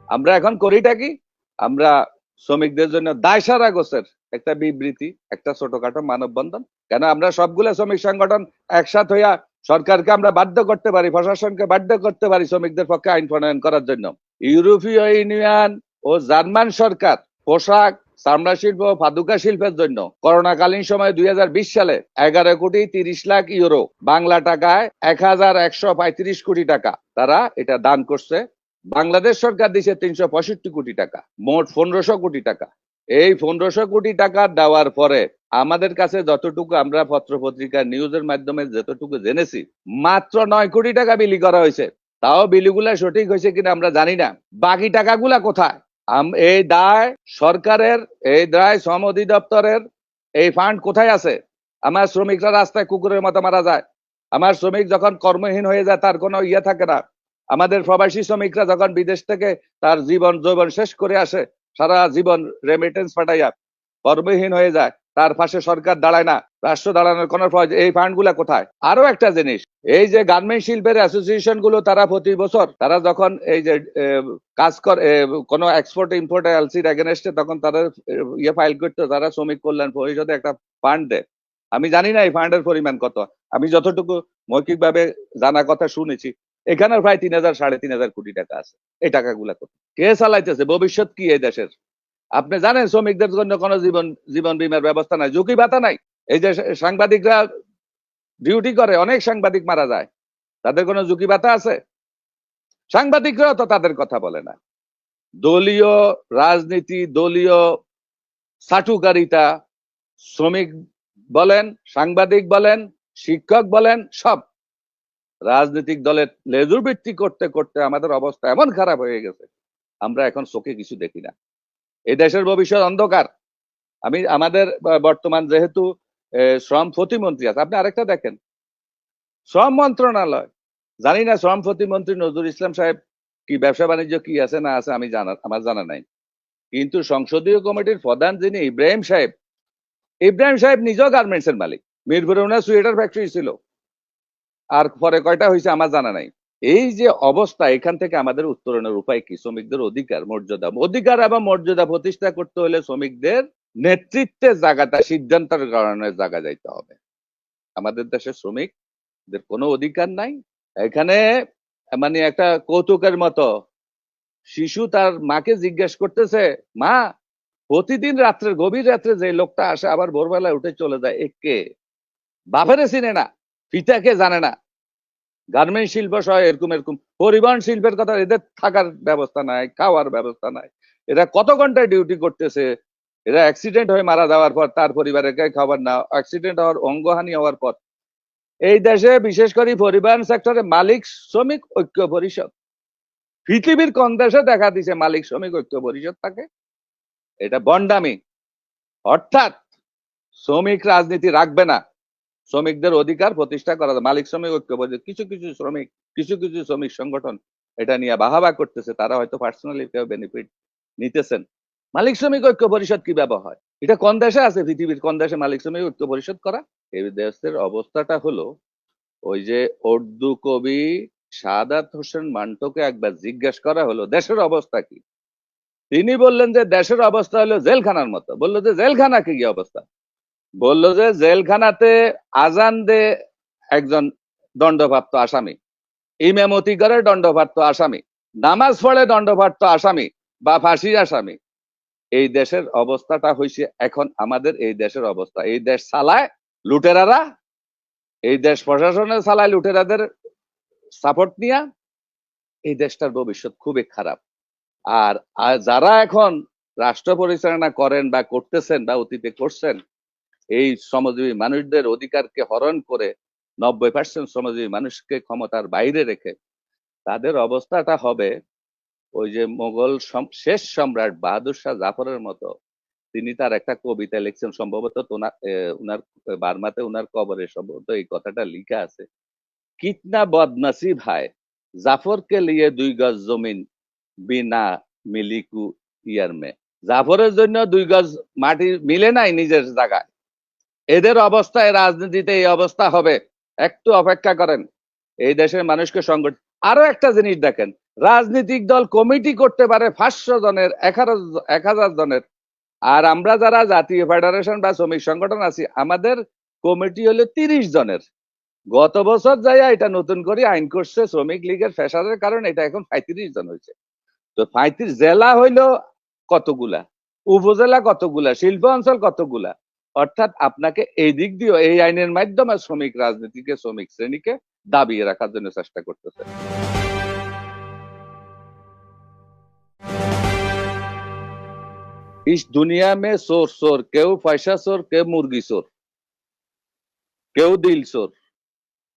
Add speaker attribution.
Speaker 1: আমরা এখন করিটা কি? আমরা শ্রমিকদের জন্য দায়সারা গোছের একটা বিবৃতি, একটা ছোটখাটো মানববন্ধন, কেন আমরা সবগুলো শ্রমিক সংগঠন একসাথ হইয়া সরকারকে আমরা বাধ্য করতে পারি, প্রশাসনকে বাধ্য করতে পারি শ্রমিকদের পক্ষে আইন প্রণয়ন করার জন্য। ইউরোপীয় ইউনিয়ন ও জার্মান সরকার পোশাক, চামড়া শিল্প, পাদুকা শিল্পের জন্য করোনাকালীন সময়ে 2020 সালে 11,30,00,000 ইউরো, বাংলা টাকায় 1,135 কোটি টাকা তারা এটা দান করছে। বাংলাদেশ সরকার দিছে 365 কোটি টাকা, মোট 1500 কোটি টাকা। এই 1500 কোটি টাকা দেওয়ার পরে আমাদের কাছে যতটুকু আমরা পত্র পত্রিকা নিউজের মাধ্যমে যতটুকু জেনেছি, মাত্র 9 কোটি টাকা বিলি করা হয়েছে। তাও বিলিগুলা সঠিক হয়েছে কিনা আমরা জানি না। বাকি টাকাগুলা কোথায়? এই দায় সরকারের, এই দায় শ্রম অধিদপ্তরের, এই ফান্ড কোথায় আছে? আমার শ্রমিকরা রাস্তায় কুকুরের মতো মারা যায়, আমার শ্রমিক যখন কর্মহীন হয়ে যায় তার কোনো ইয়ে থাকে না, আমাদের প্রবাসী শ্রমিকরা যখন বিদেশ থেকে তার জীবন যৌবন শেষ করে আসে, সারা জীবন রেমিটেন্স পাঠাইয়া কর্মহীন হয়ে যায়, তার পাশে সরকার দাঁড়ায় না, রাষ্ট্র দাঁড়ানোর কোনো প্রয়োজন। এই ফান্ড গুলা কোথায়? আরো একটা জিনিস, এই যে গার্মেন্ট শিল্পের অ্যাসোসিয়েশন গুলো, তারা প্রতি বছর তারা যখন এই যে কাজ করে কোনো এক্সপোর্ট ইম্পোর্ট এলসির এগেনস্টে, তখন তারা ইয়ে ফাইল করতো, তারা শ্রমিক কল্যাণ পরিষদে একটা ফান্ড দেয়। আমি জানি না এই ফান্ডের পরিমাণ কত, আমি যতটুকু মৌখিকভাবে জানা কথা শুনেছি, এখানে প্রায় 3,000 সাড়ে 3,000 কোটি টাকা আছে। এই টাকাগুলা কে চালাইতেছে? ভবিষ্যৎ কি এই দেশের? আপনি জানেন শ্রমিকদের জন্য কোনো জীবন জীবন বীমার ব্যবস্থা নাই, ঝুঁকি ভাতা নাই। এই যে সাংবাদিকরা ডিউটি করে, অনেক সাংবাদিক মারা যায়, তাদের কোনো ঝুঁকি ভাতা আছে? সাংবাদিকরাও তো তাদের কথা বলে না। দলীয় রাজনীতি, দলীয় চাটুকারিতা, শ্রমিক বলেন, সাংবাদিক বলেন, শিক্ষক বলেন, সব রাজনৈতিক দলের লেজুর ভিত্তি করতে করতে আমাদের অবস্থা এমন খারাপ হয়ে গেছে, আমরা এখন চোখে কিছু দেখি না। এই দেশের ভবিষ্যৎ অন্ধকার। আমাদের বর্তমান যেহেতু শ্রম প্রতিমন্ত্রী আছে, আপনি আরেকটা দেখেন, শ্রম মন্ত্রণালয়, জানি না শ্রম প্রতিমন্ত্রী নজরুল ইসলাম সাহেব কি ব্যবসা বাণিজ্য কি আছে না আছে, আমার জানা নাই। কিন্তু সংসদীয় কমিটির প্রধান যিনি ইব্রাহিম সাহেব নিজেও গার্মেন্টস এর মালিক। মিরপুরে ওনার সোয়েটার ফ্যাক্টরি ছিল, আর পরে কয়টা হয়েছে আমার জানা নাই। এই যে অবস্থা, এখান থেকে আমাদের উত্তরণের উপায় কি? শ্রমিকদের অধিকার এবং মর্যাদা প্রতিষ্ঠা করতে হলে শ্রমিকদের নেতৃত্বের জায়গাটা, সিদ্ধান্তের কারণে জায়গা যাইতে হবে। আমাদের দেশে শ্রমিকদের কোনো অধিকার নাই। এখানে মানে একটা কৌতুকের মতো শিশু তার মাকে জিজ্ঞেস করতেছে, মা, প্রতিদিন রাত্রে, গভীর রাত্রে যে লোকটা আসে আবার ভোরবেলায় উঠে চলে যায়, একে বাপেরে চিনে না, পিতাকে জানে না। গার্মেন্ট শিল্প সহ এরকম এরকম পরিবহন শিল্পের কথা, এদের থাকার ব্যবস্থা নাই, খাওয়ার ব্যবস্থা নাই। এরা কত ঘন্টায় ডিউটি করতেছে, এরা অ্যাক্সিডেন্ট হয়ে মারা যাওয়ার পর তার পরিবারের খাবার না, অ্যাক্সিডেন্ট হওয়ার, অঙ্গহানি হওয়ার পর। এই দেশে বিশেষ করে পরিবহন সেক্টরে মালিক শ্রমিক ঐক্য পরিষদ, পৃথিবীর কোন দেশে দেখা দিছে মালিক শ্রমিক ঐক্য পরিষদ থাকে? এটা বন্ডামি। অর্থাৎ শ্রমিক রাজনীতি রাখবে না, শ্রমিকদের অধিকার প্রতিষ্ঠা করা। মালিক শ্রমিক ঐক্য পরিষদ, কিছু কিছু শ্রমিক সংগঠন এটা নিয়ে বাহাবা করতেছে, তারা হয়তো পার্সোনালি কেউ বেনিফিট নিতেছেন। মালিক শ্রমিক ঐক্য পরিষদ কি ব্যবহার? এটা কোন দেশে আছে? পৃথিবীর কোন দেশে মালিক শ্রমিক ঐক্য পরিষদ করা? এই দেশের অবস্থাটা হলো, ওই যে উর্দু কবি সাদাত হোসেন মান্টোকে একবার জিজ্ঞেস করা হলো দেশের অবস্থা কি, তিনি বললেন যে দেশের অবস্থা হলো জেলখানার মতো। বললো যে জেলখানা কি অবস্থা? বললো যে জেলখানাতে আজান দে একজন দণ্ডপ্রাপ্ত আসামি, ইমামতি করে দণ্ডপ্রাপ্ত আসামি, নামাজ পড়ে দণ্ডপ্রাপ্ত আসামি বা ফাঁসির আসামি। এই দেশের অবস্থাটা হয়েছে এখন আমাদের এই দেশের অবস্থা। এই দেশ চালায় লুটেরারা, এই দেশ প্রশাসনের চালায় লুটেরাদের সাপোর্ট নিয়ে। এই দেশটার ভবিষ্যৎ খুবই খারাপ। আর যারা এখন রাষ্ট্র পরিচালনা করেন বা করতেছেন বা অতীতে করছেন, এই শ্রমজীবী মানুষদের অধিকারকে হরণ করে 90% শ্রমজীবী মানুষকে ক্ষমতার বাইরে রেখে, তাদের অবস্থাটা হবে ওই যে মোগল শেষ সম্রাট বাহাদুর শাহ জাফরের মতো। তিনি তার একটা কবিতা লিখছেন, সম্ভবত উনার বার্মাতে উনার কবরে সম্ভবত এই কথাটা লিখা আছে, কিতনা বদনসিব হায় জাফর কে লিয়ে 2 গজ জমিন বিনা মিলিকু ইয়ার মে। জাফরের জন্য 2 গজ মাটি মিলে নাই নিজের জায়গায়। এদের অবস্থায় রাজনীতিতে এই অবস্থা হবে, একটু অপেক্ষা করেন। এই দেশের মানুষকে সংগঠন। আরো একটা জিনিস দেখেন, রাজনৈতিক দল কমিটি করতে পারে 500 জনের, 1000 জনের। আর আমরা যারা জাতীয় ফেডারেশন বা শ্রমিক সংগঠন আছি, আমাদের কমিটি হলো 30 জনের। গত বছর যাইয়া এটা নতুন করে আইন করছে শ্রমিক লীগের ফেসারের কারণে এটা এখন 35 জন হয়েছে। তো 35 জেলা হইলো কতগুলা, উপজেলা কতগুলা, শিল্প অঞ্চল কতগুলা। অর্থাৎ আপনাকে এই দিক দিয়ে এই আইনের মাধ্যমে শ্রমিক রাজনীতিকে, শ্রমিক শ্রেণীকে দাবিয়ে রাখার জন্য চেষ্টা করতেছে। इस दुनिया में चोर चोर, কেউ পয়সা চোর, কেউ মুরগি চোর, কেউ দিল চোর।